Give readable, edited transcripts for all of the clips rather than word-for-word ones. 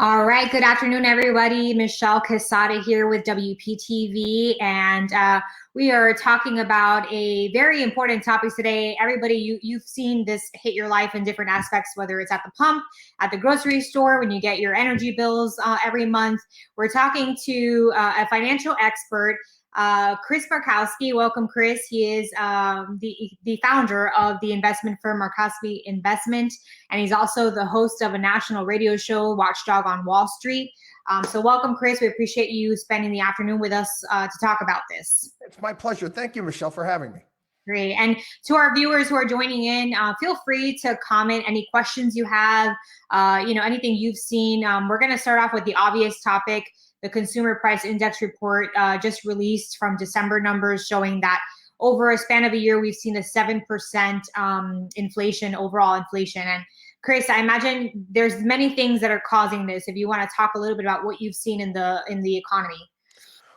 All right, good afternoon, everybody. Michelle Quesada here with WPTV, and we are talking about a very important topic today. Everybody, you've seen this hit your life in different aspects, whether it's at the pump, at the grocery store, when you get your energy bills every month. We're talking to a financial expert, Chris Markowski. Welcome, Chris. He is the founder of the investment firm Markowski Investment, and he's also the host of a national radio show, Watchdog on Wall Street. So welcome, Chris. We appreciate you spending the afternoon with us to talk about this. It's my pleasure. Thank you, Michelle, for having me. Great. And to our viewers who are joining in, feel free to comment any questions you have, anything you've seen. We're going to start off with the obvious topic. The Consumer Price Index report just released from December numbers showing that over a span of a year, we've seen a 7% inflation, overall inflation. And Chris, I imagine there's many things that are causing this. If you want to talk a little bit about what you've seen in the economy.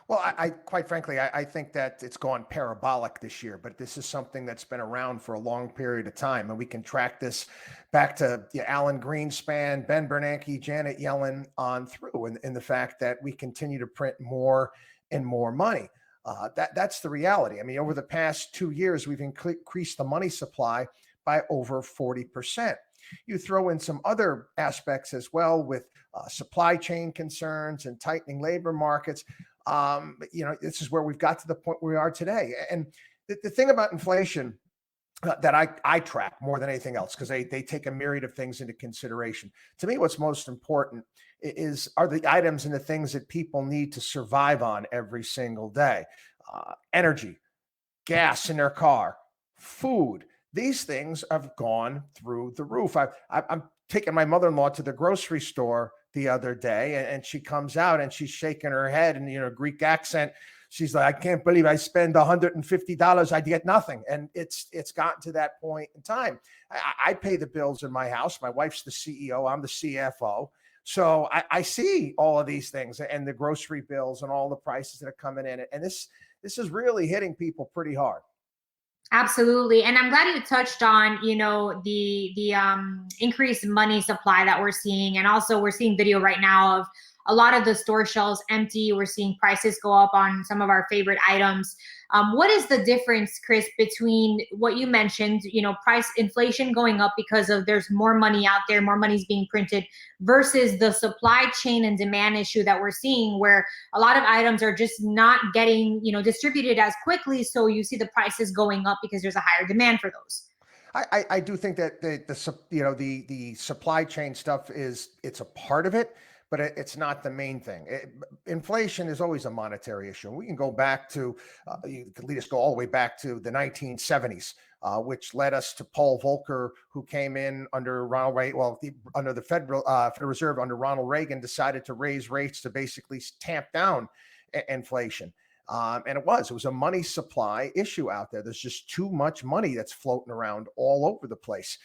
Well, I quite frankly, I think that it's gone parabolic this year, but this is something that's been around for a long period of time. And we can track this back to Alan Greenspan, Ben Bernanke, Janet Yellen on through, and the fact that we continue to print more and more money. That's the reality. I mean, over the past 2 years, we've increased the money supply by over 40%. You throw in some other aspects as well with supply chain concerns and tightening labor markets. This is where we've got to the point where we are today. And the thing about inflation that I track more than anything else, because they take a myriad of things into consideration. To me, what's most important are the items and the things that people need to survive on every single day. Energy, gas in their car, food. These things have gone through the roof. I'm taking my mother-in-law to the grocery store the other day, and she comes out and she's shaking her head and, Greek accent. She's like, I can't believe I spend $150. I get nothing. And it's gotten to that point in time. I pay the bills in my house. My wife's the CEO. I'm the CFO. So I see all of these things and the grocery bills and all the prices that are coming in. And this is really hitting people pretty hard. Absolutely. And I'm glad you touched on, the increased money supply that we're seeing. And also we're seeing video right now of a lot of the store shelves empty. We're seeing prices go up on some of our favorite items. What is the difference, Chris, between what you mentioned, price inflation going up because of there's more money out there, more money's being printed, versus the supply chain and demand issue that we're seeing where a lot of items are just not getting, distributed as quickly. So you see the prices going up because there's a higher demand for those. I do think that the supply chain stuff it's a part of it, but it's not the main thing. Inflation is always a monetary issue. We can go back to, you could lead us go all the way back to the 1970s, which led us to Paul Volcker, who came in under Ronald Reagan, under the Federal Reserve under Ronald Reagan, decided to raise rates to basically tamp down inflation. And it was a money supply issue out there. There's just too much money that's floating around all over the place.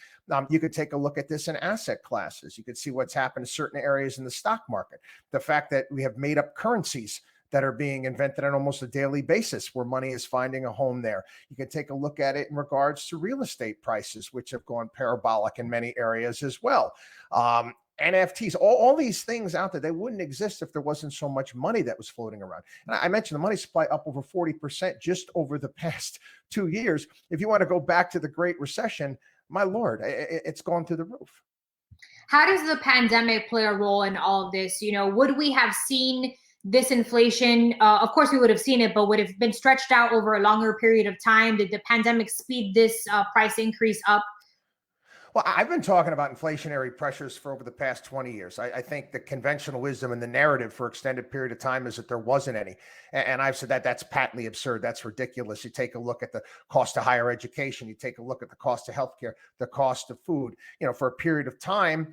You could take a look at this in asset classes. You could see what's happened in certain areas in the stock market. The fact that we have made up currencies that are being invented on almost a daily basis where money is finding a home there. You can take a look at it in regards to real estate prices, which have gone parabolic in many areas as well. NFTs, all these things out there, they wouldn't exist if there wasn't so much money that was floating around. And I mentioned the money supply up over 40% just over the past 2 years. If you want to go back to the Great Recession, my Lord, it's gone through the roof. How does the pandemic play a role in all of this? Would we have seen this inflation? Of course, we would have seen it, but would it have been stretched out over a longer period of time? Did the pandemic speed this price increase up? Well, I've been talking about inflationary pressures for over the past 20 years. I think the conventional wisdom and the narrative for extended period of time is that there wasn't any. And I've said that that's patently absurd. That's ridiculous. You take a look at the cost of higher education. You take a look at the cost of healthcare, the cost of food. For a period of time,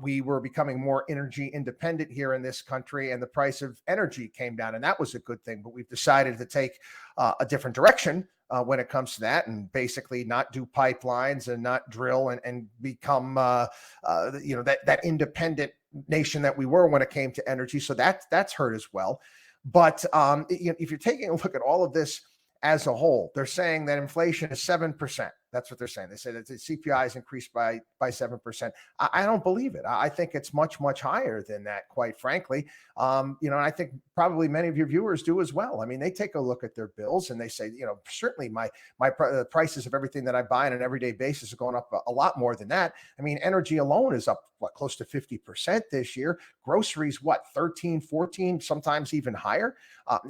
we were becoming more energy independent here in this country, and the price of energy came down. And that was a good thing. But we've decided to take a different direction when it comes to that, and basically not do pipelines and not drill and become that independent nation that we were when it came to energy. So that's hurt as well. But if you're taking a look at all of this as a whole, they're saying that inflation is 7%. That's what they're saying. They say that the CPI is increased by 7%. I don't believe it. I think it's much, much higher than that, quite frankly. And I think probably many of your viewers do as well. I mean, they take a look at their bills and they say, certainly the prices of everything that I buy on an everyday basis are going up a lot more than that. I mean, energy alone is up close to 50% this year. Groceries, 13, 14, sometimes even higher.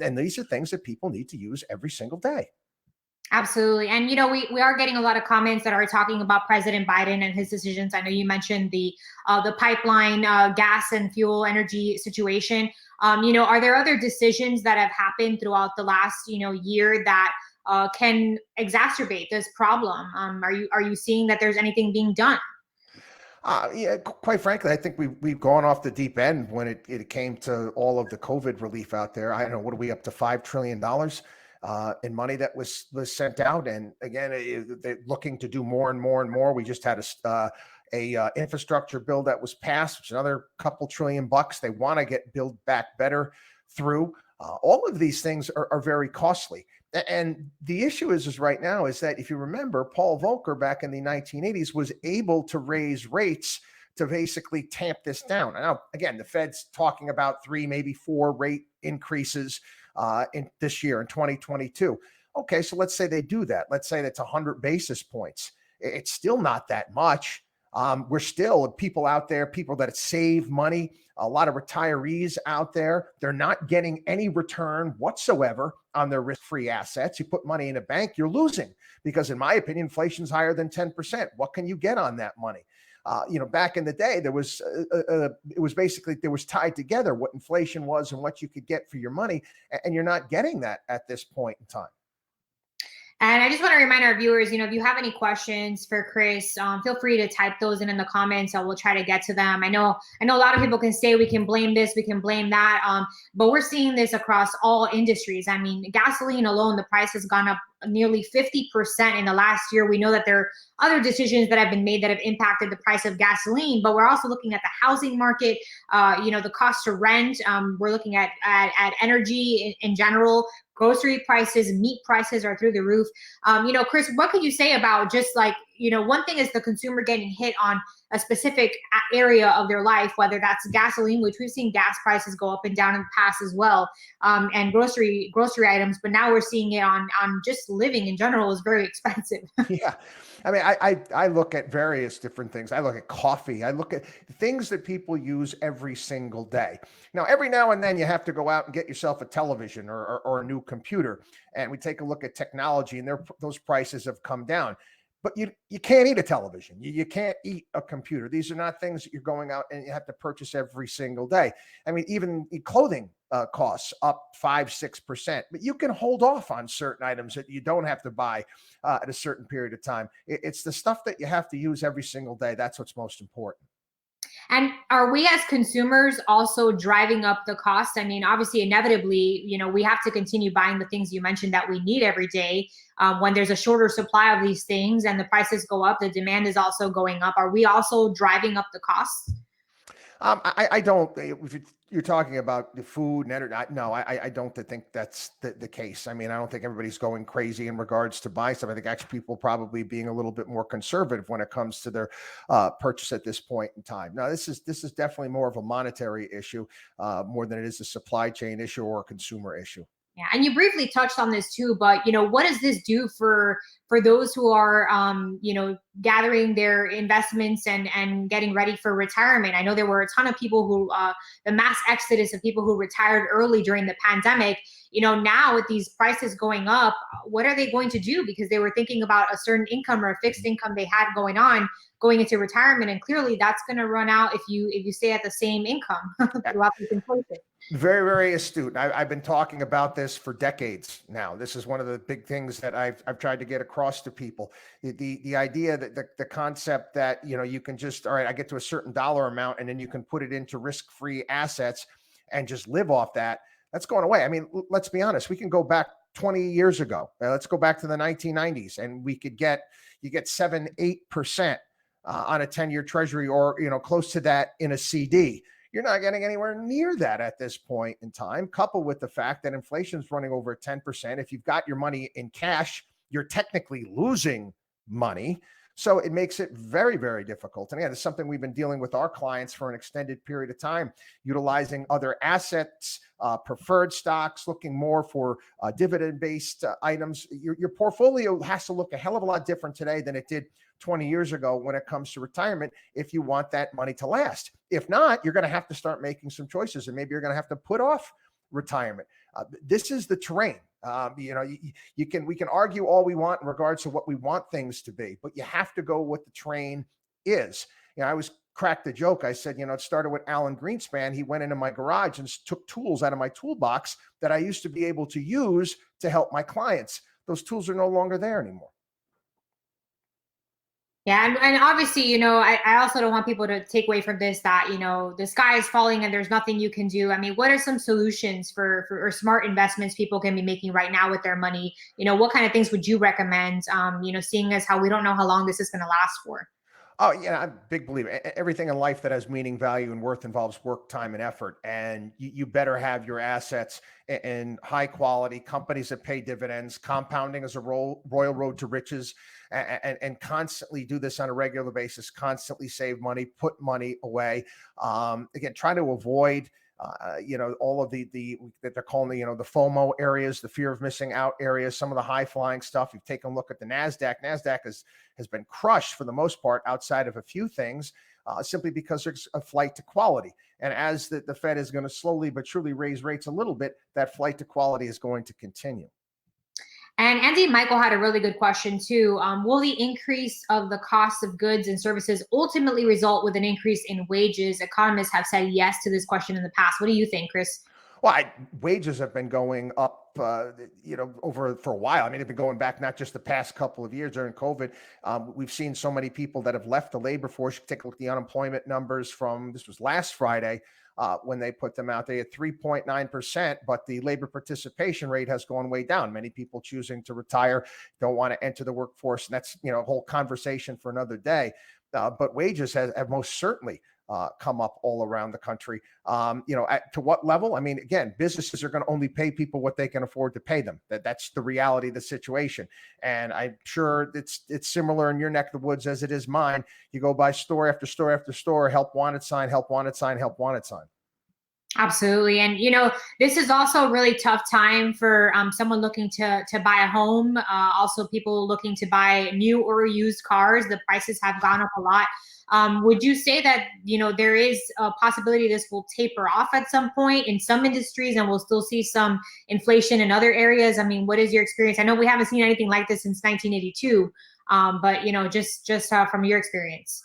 And these are things that people need to use every single day. Absolutely. And, we are getting a lot of comments that are talking about President Biden and his decisions. I know you mentioned the pipeline, gas and fuel energy situation. Are there other decisions that have happened throughout the last, year that can exacerbate this problem? Are you seeing that there's anything being done? Yeah, quite frankly, I think we've gone off the deep end when it came to all of the COVID relief out there. I don't know, what are we up to, $5 trillion in money that was sent out, and again, they're looking to do more and more and more. We just had a infrastructure bill that was passed, which is another couple $1 trillion. They want to get Build Back Better through. All of these things are very costly. And the issue is right now is that if you remember, Paul Volcker back in the 1980s was able to raise rates to basically tamp this down. Now, again, the Fed's talking about 3, maybe 4 rate increases in this year in 2022. Okay, so let's say they do that. Let's say that's 100 basis points. It's still not that much. We're still people out there, people that save money, a lot of retirees out there. They're not getting any return whatsoever on their risk-free assets. You put money in a bank, you're losing because, in my opinion, inflation's higher than 10%. What can you get on that money? Back in the day, there was it was basically there was tied together what inflation was and what you could get for your money, and you're not getting that at this point in time. And I just want to remind our viewers, if you have any questions for Chris, feel free to type those in the comments. I will try to get to them. I know a lot of people can say we can blame this, we can blame that, but we're seeing this across all industries. I mean, gasoline alone, the price has gone up nearly 50% in the last year. We know that there are other decisions that have been made that have impacted the price of gasoline, but we're also looking at the housing market, the cost to rent. We're looking at energy in general. Grocery prices, meat prices are through the roof. Chris, what could you say about just one thing is the consumer getting hit on a specific area of their life, whether that's gasoline, which we've seen gas prices go up and down in the past as well, and grocery items, but now we're seeing it on just living in general is very expensive. Yeah. I mean, I look at various different things. I look at coffee. I look at things that people use every single day. Now, every now and then you have to go out and get yourself a television or a new computer. And we take a look at technology, and those prices have come down. But you can't eat a television. You can't eat a computer. These are not things that you're going out and you have to purchase every single day. I mean, even clothing costs up 5-6%, but you can hold off on certain items that you don't have to buy at a certain period of time. It's the stuff that you have to use every single day. That's what's most important. And are we as consumers also driving up the cost? I mean, obviously, inevitably, we have to continue buying the things you mentioned that we need every day. When there's a shorter supply of these things and the prices go up, the demand is also going up. Are we also driving up the costs? I don't. If you're talking about the food and energy, no, I don't think that's the case. I mean, I don't think everybody's going crazy in regards to buy stuff. I think actually people probably being a little bit more conservative when it comes to their purchase at this point in time. Now, this is definitely more of a monetary issue more than it is a supply chain issue or a consumer issue. Yeah, and you briefly touched on this too, but what does this do for those who are gathering their investments and getting ready for retirement? I know there were a ton of people who the mass exodus of people who retired early during the pandemic. Now with these prices going up, what are they going to do? Because they were thinking about a certain income or a fixed income they had going into retirement, and clearly that's going to run out if you stay at the same income throughout this inflation. Very, very astute. I've been talking about this for decades now. This is one of the big things that I've tried to get across to people. The idea that the concept that you can just, all right, I get to a certain dollar amount and then you can put it into risk-free assets and just live off that. That's going away. I mean, let's be honest. We can go back 20 years ago. Let's go back to the 1990s, and you get 7-8% on a 10-year treasury, or close to that in a CD. You're not getting anywhere near that at this point in time, coupled with the fact that inflation is running over 10%. If you've got your money in cash, you're technically losing money. So it makes it very, very difficult. And again, it's something we've been dealing with our clients for an extended period of time, utilizing other assets, preferred stocks, looking more for dividend-based items. Your portfolio has to look a hell of a lot different today than it did 20 years ago when it comes to retirement if you want that money to last. If not, you're going to have to start making some choices, and maybe you're going to have to put off retirement. This is the terrain. We can argue all we want in regards to what we want things to be, but you have to go what the terrain is. I always cracked the joke. I said, it started with Alan Greenspan. He went into my garage and took tools out of my toolbox that I used to be able to use to help my clients. Those tools are no longer there anymore. Yeah, and obviously, I also don't want people to take away from this that, the sky is falling and there's nothing you can do. I mean, what are some solutions for or smart investments people can be making right now with their money? What kind of things would you recommend, seeing as how we don't know how long this is going to last for? Oh, yeah, I'm a big believer. Everything in life that has meaning, value, and worth involves work, time, and effort. And you better have your assets in high quality companies that pay dividends. Compounding is a royal road to riches, and constantly do this on a regular basis. Constantly save money, put money away. Again, try to avoid all of the that they're calling the FOMO areas, the fear of missing out areas, some of the high flying stuff. You've taken a look at the NASDAQ. NASDAQ has been crushed for the most part outside of a few things, simply because there's a flight to quality. And as the Fed is going to slowly but surely raise rates a little bit, that flight to quality is going to continue. And Andy Michael had a really good question too. Will the increase of the cost of goods and services ultimately result with an increase in wages? Economists have said yes to this question in the past. What do you think, Chris? Well, wages have been going up, over for a while. I mean, they've been going back not just the past couple of years during COVID. We've seen so many people that have left the labor force. You take a look at the unemployment numbers from this was last Friday when they put them out. They had 3.9%, but the labor participation rate has gone way down. Many people choosing to retire, don't want to enter the workforce, and that's a whole conversation for another day. But wages have most certainly come up all around the country. To what level? I mean, again, businesses are going to only pay people what they can afford to pay them. That's the reality of the situation. And I'm sure it's similar in your neck of the woods as it is mine. You go by store after store after store, help wanted sign, help wanted sign, help wanted sign. Absolutely. And, this is also a really tough time for someone looking to buy a home. Also, people looking to buy new or used cars. The prices have gone up a lot. Would you say that, there is a possibility this will taper off at some point in some industries and we'll still see some inflation in other areas? I mean, what is your experience? I know we haven't seen anything like this since 1982, but, just from your experience.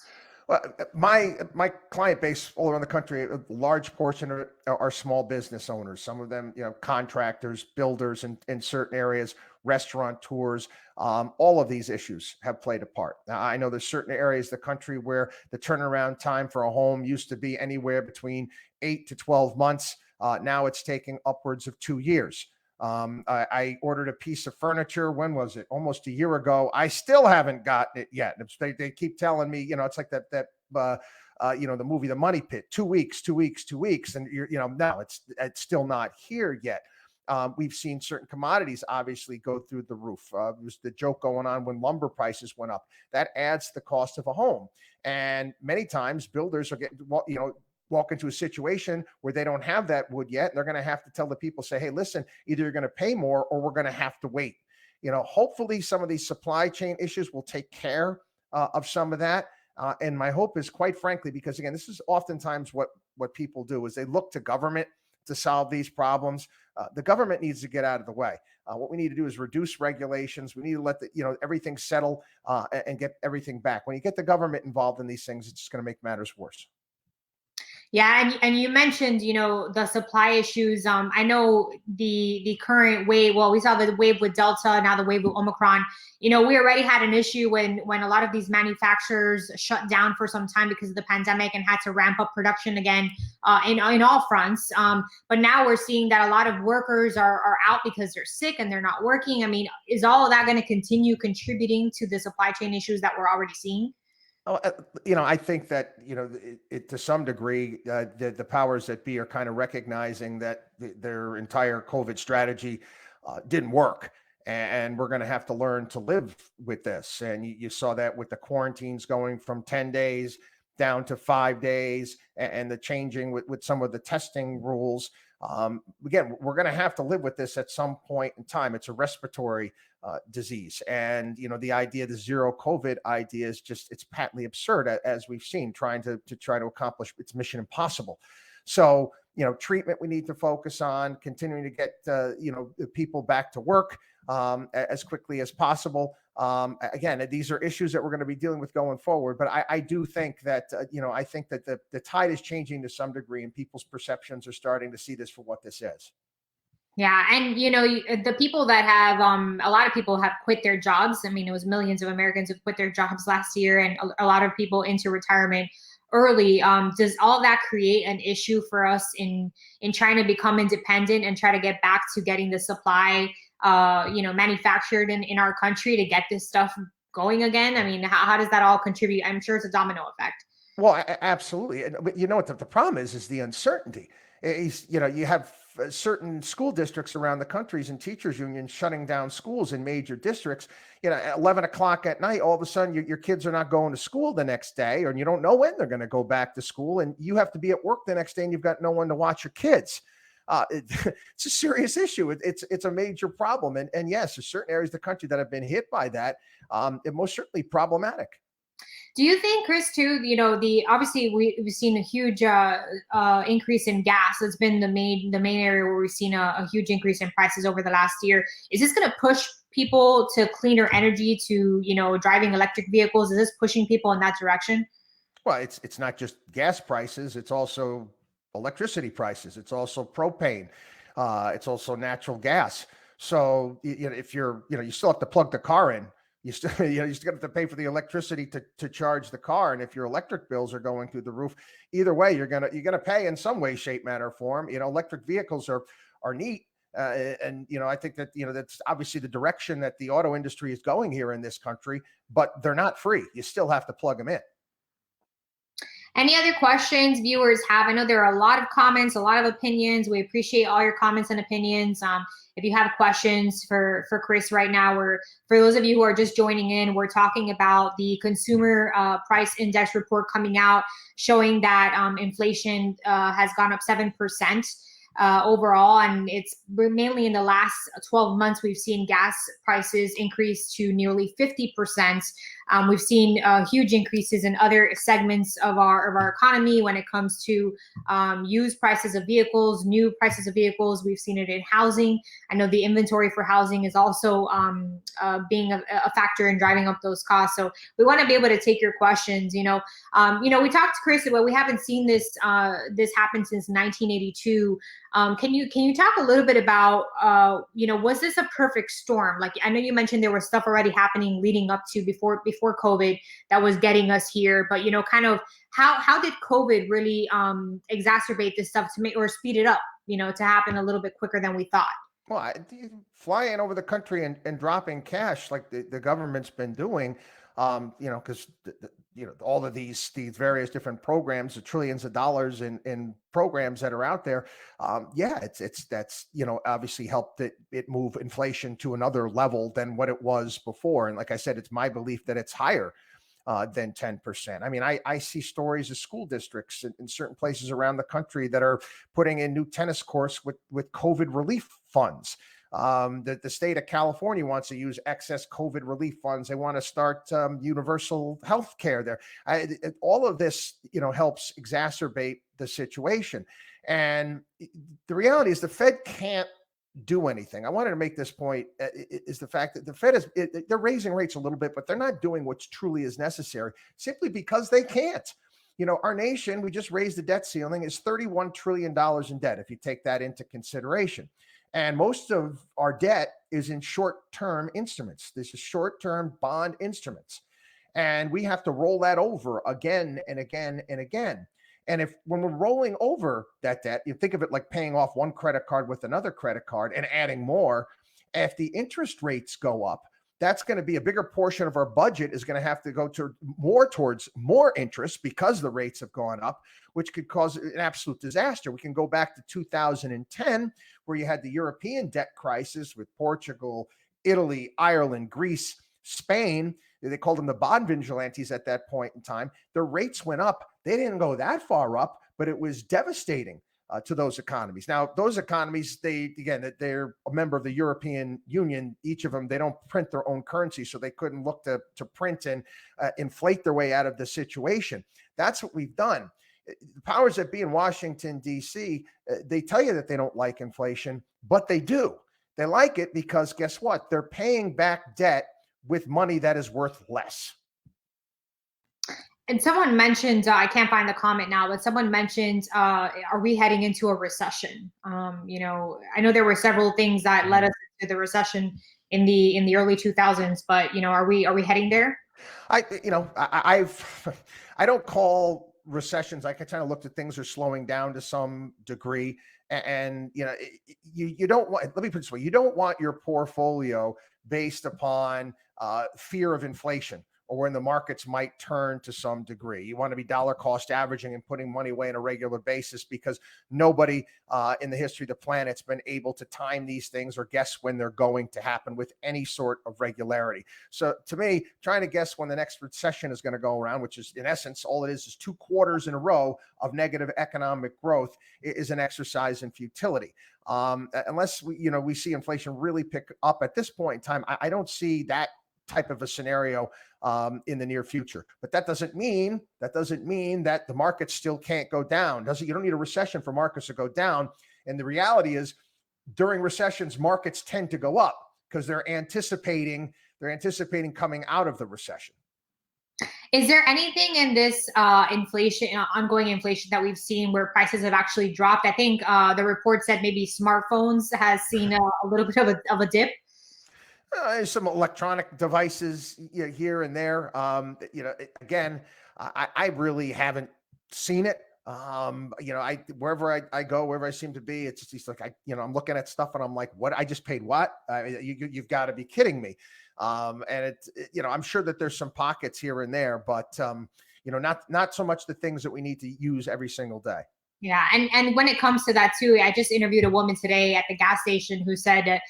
Well, my client base all around the country, a large portion of it are small business owners. Some of them, contractors, builders in certain areas, restaurateurs. All of these issues have played a part. Now, I know there's certain areas of the country where the turnaround time for a home used to be anywhere between 8 to 12 months. Now it's taking upwards of 2 years. I ordered a piece of furniture. When was it? Almost a year ago. I still haven't gotten it yet. They keep telling me, it's like that the movie The Money Pit. 2 weeks, 2 weeks, 2 weeks, and no, it's still not here yet. We've seen certain commodities obviously go through the roof. There was the joke going on when lumber prices went up. That adds to the cost of a home, and many times builders are getting walk into a situation where they don't have that wood yet. And they're going to have to tell the people, say, hey, listen, either you're going to pay more or we're going to have to wait. Hopefully some of these supply chain issues will take care of some of that. And my hope is, quite frankly, because again, this is oftentimes what people do is they look to government to solve these problems. The government needs to get out of the way. What we need to do is reduce regulations. We need to let everything settle and get everything back. When you get the government involved in these things, it's just going to make matters worse. Yeah, and you mentioned, the supply issues. I know the current wave. Well, we saw the wave with Delta, now the wave with Omicron. We already had an issue when a lot of these manufacturers shut down for some time because of the pandemic and had to ramp up production again in all fronts. But now we're seeing that a lot of workers are out because they're sick and they're not working. I mean, is all of that going to continue contributing to the supply chain issues that we're already seeing? Oh, I think that, to some degree, the powers that be are kind of recognizing that their entire COVID strategy didn't work. And we're going to have to learn to live with this. And you saw that with the quarantines going from 10 days down to 5 days, and the changing with some of the testing rules. Again, we're going to have to live with this at some point in time. It's a respiratory disease. And, the idea, the zero COVID idea is it's patently absurd, as we've seen, trying to try to accomplish its mission impossible. So, treatment we need to focus on, continuing to get, people back to work as quickly as possible. Again, these are issues that we're going to be dealing with going forward. But I do think that, I think that the tide is changing to some degree, and people's perceptions are starting to see this for what this is. Yeah, and the people that have a lot of people have quit their jobs. I mean, it was millions of Americans who quit their jobs last year, and a lot of people into retirement early. Does all that create an issue for us in trying to become independent and try to get back to getting the supply manufactured in our country to get this stuff going again? I mean, how does that all contribute? I'm sure it's a domino effect. Well, absolutely. But you know what the problem is the uncertainty. You have certain school districts around the countries and teachers unions shutting down schools in major districts. At 11 o'clock at night, all of a sudden your kids are not going to school the next day, and you don't know when they're going to go back to school, and you have to be at work the next day, and you've got no one to watch your kids. It's a serious issue. It's a major problem. And yes, there's certain areas of the country that have been hit by that. It most certainly problematic. Do you think, Chris, too, obviously we've seen a huge increase in gas. It's been the main area where we've seen a huge increase in prices over the last year. Is this going to push people to cleaner energy, to, driving electric vehicles? Is this pushing people in that direction? Well, it's not just gas prices. It's also electricity prices. It's also propane. It's also natural gas. So if you still have to plug the car in. You still, you still have to pay for the electricity to charge the car, and if your electric bills are going through the roof, either way, you're gonna pay in some way, shape, manner, or form. Electric vehicles are neat, and I think that that's obviously the direction that the auto industry is going here in this country. But they're not free. You still have to plug them in. Any other questions viewers have? I know there are a lot of comments, a lot of opinions. We appreciate all your comments and opinions. If you have questions for Chris right now, or for those of you who are just joining in, we're talking about the Consumer Price Index report coming out, showing that inflation has gone up 7%. Overall, and it's mainly in the last 12 months we've seen gas prices increase to nearly 50%. We've seen huge increases in other segments of our economy when it comes to used prices of vehicles, new prices of vehicles. We've seen it in housing. I know the inventory for housing is also being a factor in driving up those costs. So we want to be able to take your questions. We talked to Chris, but we haven't seen this happen since 1982. Can you talk a little bit about, was this a perfect storm? Like, I know you mentioned there was stuff already happening leading up to before COVID that was getting us here, but kind of how did COVID really exacerbate this stuff to make, or speed it up, to happen a little bit quicker than we thought? Well, flying over the country and dropping cash like the government's been doing, because all of these various different programs, the trillions of dollars in programs that are out there, that's obviously helped it move inflation to another level than what it was before. And like I said, it's my belief that it's higher than 10%. I mean, I see stories of school districts in certain places around the country that are putting in new tennis courts with COVID relief funds. The state of California wants to use excess COVID relief funds. They want to start universal health care there. All of this, helps exacerbate the situation. And the reality is the Fed can't do anything. I wanted to make this point, is the fact that the Fed they're raising rates a little bit, but they're not doing what's truly is necessary, simply because they can't. Our nation, we just raised the debt ceiling, is $31 trillion in debt, if you take that into consideration. And most of our debt is in short-term instruments. This is short-term bond instruments. And we have to roll that over again and again and again. And when we're rolling over that debt, you think of it like paying off one credit card with another credit card and adding more. If the interest rates go up, that's going to be a bigger portion of our budget is going to have to go towards more interest because the rates have gone up, which could cause an absolute disaster. We can go back to 2010, where you had the European debt crisis with Portugal, Italy, Ireland, Greece, Spain. They called them the bond vigilantes at that point in time. Their rates went up. They didn't go that far up, but it was devastating to those economies. Now, those economies, they're a member of the European Union. Each of them, they don't print their own currency, so they couldn't look to print and inflate their way out of the situation. That's what we've done. The powers that be in Washington, D.C., they tell you that they don't like inflation, but they do. They like it because guess what? They're paying back debt with money that is worth less. And someone mentioned, I can't find the comment now, but someone mentioned, are we heading into a recession? I know there were several things that led us to the recession in the early 2000s, but are we heading there? I don't call recessions. I kind of looked at things are slowing down to some degree, and you don't want. Let me put it this way: you don't want your portfolio based upon fear of inflation or when the markets might turn to some degree. You want to be dollar cost averaging and putting money away on a regular basis, because nobody in the history of the planet's been able to time these things or guess when they're going to happen with any sort of regularity. So to me, trying to guess when the next recession is going to go around, which is in essence, all it is 2 quarters in a row of negative economic growth, is an exercise in futility. Unless we see inflation really pick up at this point in time, I don't see that type of a scenario in the near future. But that doesn't mean that the markets still can't go down. You don't need a recession for markets to go down. And the reality is, during recessions, markets tend to go up because they're anticipating coming out of the recession. Is there anything in this ongoing inflation that we've seen where prices have actually dropped? I think the report said maybe smartphones has seen a little bit of a dip. Some electronic devices here and there. Again, I really haven't seen it. Wherever I go, wherever I seem to be, it's just like I'm looking at stuff and I'm like, what? I just paid what? You've got to be kidding me. And I'm sure that there's some pockets here and there, but not so much the things that we need to use every single day. Yeah, and when it comes to that too, I just interviewed a woman today at the gas station who said that,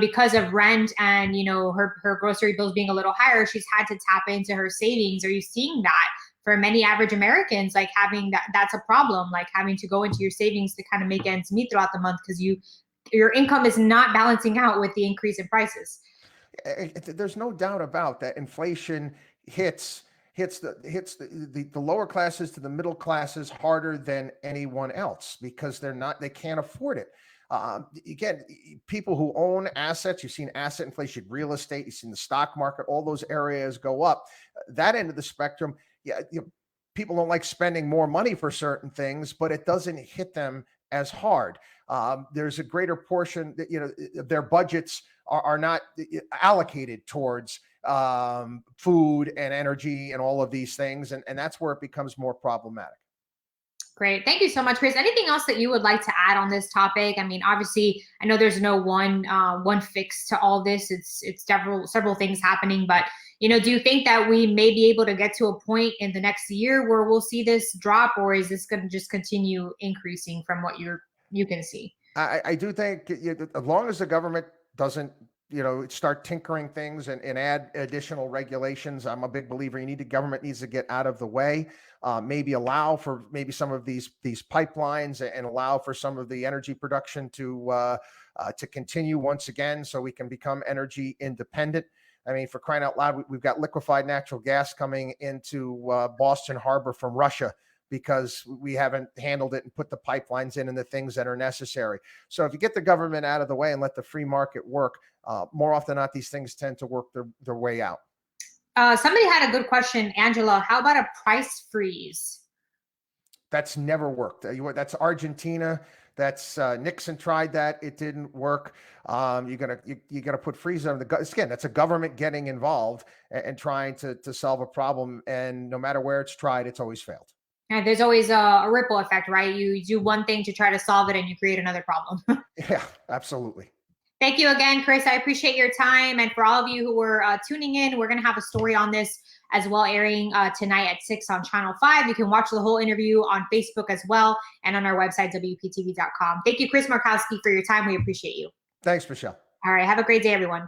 because of rent and her grocery bills being a little higher, she's had to tap into her savings. Are you seeing that for many average Americans, like having that's a problem, like having to go into your savings to kind of make ends meet throughout the month because your income is not balancing out with the increase in prices? There's no doubt about that. Inflation hits the lower classes to the middle classes harder than anyone else because they can't afford it. Again, people who own assets, you've seen asset inflation, real estate, you've seen the stock market, all those areas go up. That end of the spectrum, people don't like spending more money for certain things, but it doesn't hit them as hard. There's a greater portion that their budgets are not allocated towards food and energy and all of these things. And that's where it becomes more problematic. Great. Thank you so much, Chris. Anything else that you would like to add on this topic? I mean, obviously, I know there's no one fix to all this. It's several things happening, but do you think that we may be able to get to a point in the next year where we'll see this drop, or is this going to just continue increasing from what you can see? I do think as long as the government doesn't start tinkering things and add additional regulations. I'm a big believer. The government needs to get out of the way, maybe allow for maybe some of these pipelines and allow for some of the energy production to continue once again, so we can become energy independent. I mean, for crying out loud, we've got liquefied natural gas coming into Boston Harbor from Russia because we haven't handled it and put the pipelines in and the things that are necessary. So if you get the government out of the way and let the free market work, more often than not, these things tend to work their way out. Somebody had a good question, Angela. How about a price freeze? That's never worked. That's Argentina. That's Nixon tried that. It didn't work. You gotta put freeze on again. That's a government getting involved and trying to solve a problem. And no matter where it's tried, it's always failed. And there's always a ripple effect, right? You do one thing to try to solve it and you create another problem. Yeah, absolutely. Thank you again, Chris. I appreciate your time. And for all of you who were tuning in, we're going to have a story on this as well, airing tonight at 6 on Channel 5. You can watch the whole interview on Facebook as well and on our website, WPTV.com. Thank you, Chris Markowski, for your time. We appreciate you. Thanks, Michelle. All right. Have a great day, everyone.